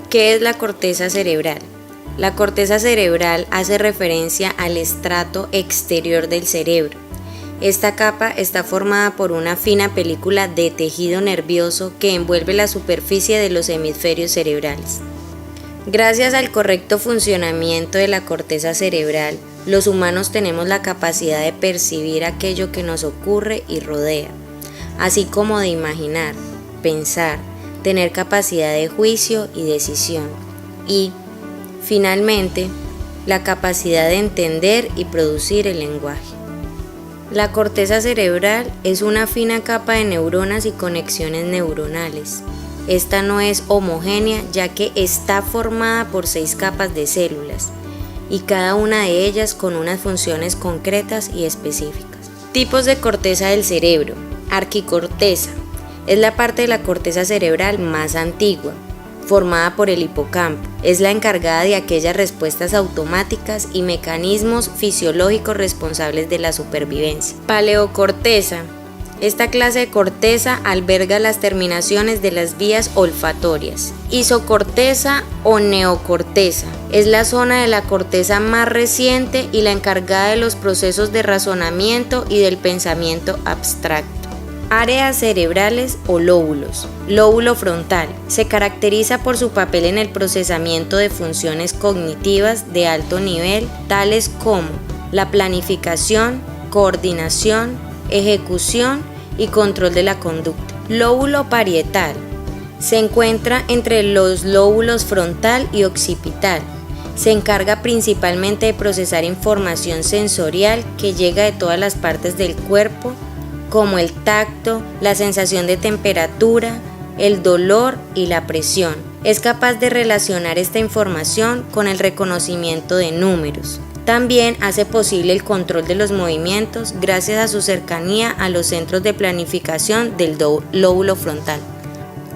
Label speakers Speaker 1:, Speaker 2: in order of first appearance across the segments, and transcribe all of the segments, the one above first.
Speaker 1: ¿Qué es la corteza cerebral? La corteza cerebral hace referencia al estrato exterior del cerebro. Esta capa está formada por una fina película de tejido nervioso que envuelve la superficie de los hemisferios cerebrales. Gracias al correcto funcionamiento de la corteza cerebral, los humanos tenemos la capacidad de percibir aquello que nos ocurre y rodea, así como de imaginar, pensar, tener capacidad de juicio y decisión, y, finalmente, la capacidad de entender y producir el lenguaje. La corteza cerebral es una fina capa de neuronas y conexiones neuronales. Esta no es homogénea ya que está formada por 6 capas de células y cada una de ellas con unas funciones concretas y específicas. Tipos de corteza del cerebro. Arquicorteza. Es la parte de la corteza cerebral más antigua, formada por el hipocampo. Es la encargada de aquellas respuestas automáticas y mecanismos fisiológicos responsables de la supervivencia. Paleocorteza. Esta clase de corteza alberga las terminaciones de las vías olfatorias. Isocorteza o neocorteza. Es la zona de la corteza más reciente y la encargada de los procesos de razonamiento y del pensamiento abstracto. Áreas cerebrales o lóbulos. Lóbulo frontal. Se caracteriza por su papel en el procesamiento de funciones cognitivas de alto nivel, tales como la planificación, coordinación, ejecución y control de la conducta. Lóbulo parietal. Se encuentra entre los lóbulos frontal y occipital. Se encarga principalmente de procesar información sensorial que llega de todas las partes del cuerpo, como el tacto, la sensación de temperatura, el dolor y la presión. Es capaz de relacionar esta información con el reconocimiento de números. También hace posible el control de los movimientos gracias a su cercanía a los centros de planificación del lóbulo frontal.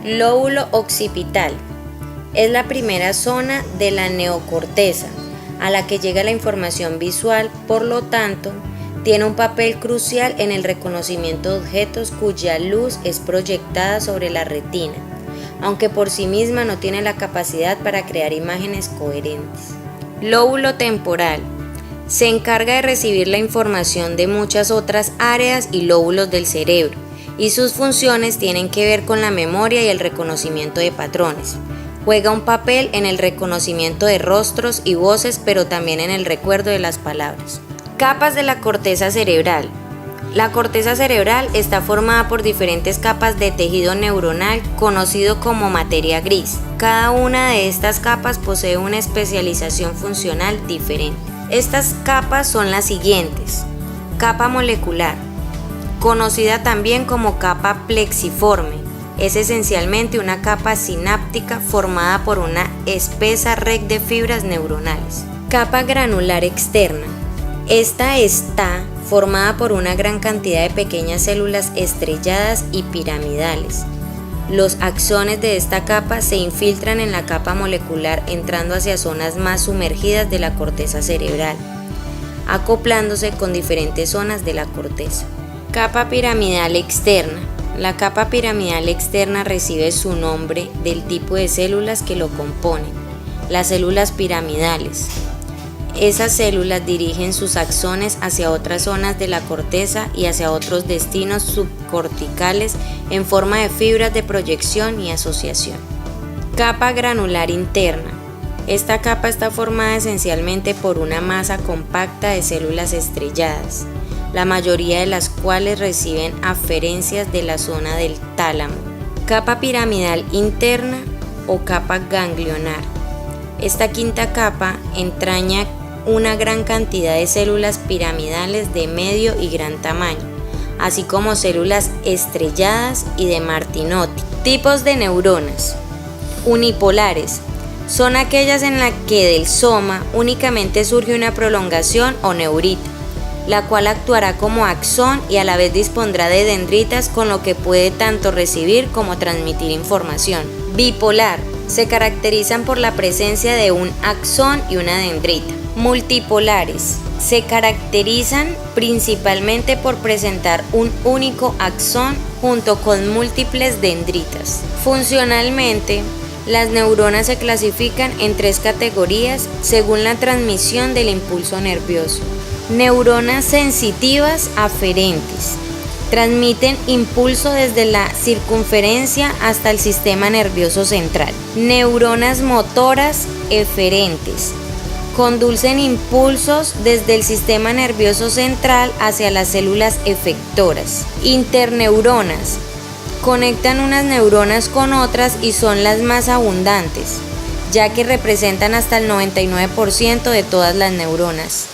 Speaker 1: Lóbulo occipital. Es la primera zona de la neocorteza a la que llega la información visual, por lo tanto, tiene un papel crucial en el reconocimiento de objetos cuya luz es proyectada sobre la retina, aunque por sí misma no tiene la capacidad para crear imágenes coherentes. Lóbulo temporal. Se encarga de recibir la información de muchas otras áreas y lóbulos del cerebro, y sus funciones tienen que ver con la memoria y el reconocimiento de patrones. Juega un papel en el reconocimiento de rostros y voces, pero también en el recuerdo de las palabras. Capas de la corteza cerebral. La corteza cerebral está formada por diferentes capas de tejido neuronal conocido como materia gris. Cada una de estas capas posee una especialización funcional diferente. Estas capas son las siguientes. Capa molecular, conocida también como capa plexiforme. Es esencialmente una capa sináptica formada por una espesa red de fibras neuronales. Capa granular externa. Esta está formada por una gran cantidad de pequeñas células estrelladas y piramidales. Los axones de esta capa se infiltran en la capa molecular entrando hacia zonas más sumergidas de la corteza cerebral, acoplándose con diferentes zonas de la corteza. Capa piramidal externa. La capa piramidal externa recibe su nombre del tipo de células que lo componen, las células piramidales. Esas células dirigen sus axones hacia otras zonas de la corteza y hacia otros destinos subcorticales en forma de fibras de proyección y asociación. Capa granular interna. Esta capa está formada esencialmente por una masa compacta de células estrelladas, la mayoría de las cuales reciben aferencias de la zona del tálamo. Capa piramidal interna o capa ganglionar. Esta quinta capa entraña una gran cantidad de células piramidales de medio y gran tamaño, así como células estrelladas y de Martinotti. Tipos de neuronas. Unipolares. Son aquellas en las que del soma únicamente surge una prolongación o neurita, la cual actuará como axón y a la vez dispondrá de dendritas, con lo que puede tanto recibir como transmitir información. Bipolar. Se caracterizan por la presencia de un axón y una dendrita. Multipolares. Se caracterizan principalmente por presentar un único axón junto con múltiples dendritas. Funcionalmente, Las neuronas se clasifican en 3 categorías según la transmisión del impulso nervioso. Neuronas sensitivas aferentes. Transmiten impulso desde la circunferencia hasta el sistema nervioso central. Neuronas motoras eferentes. Conducen impulsos desde el sistema nervioso central hacia las células efectoras. Interneuronas. Conectan unas neuronas con otras y son las más abundantes, ya que representan hasta el 99% de todas las neuronas.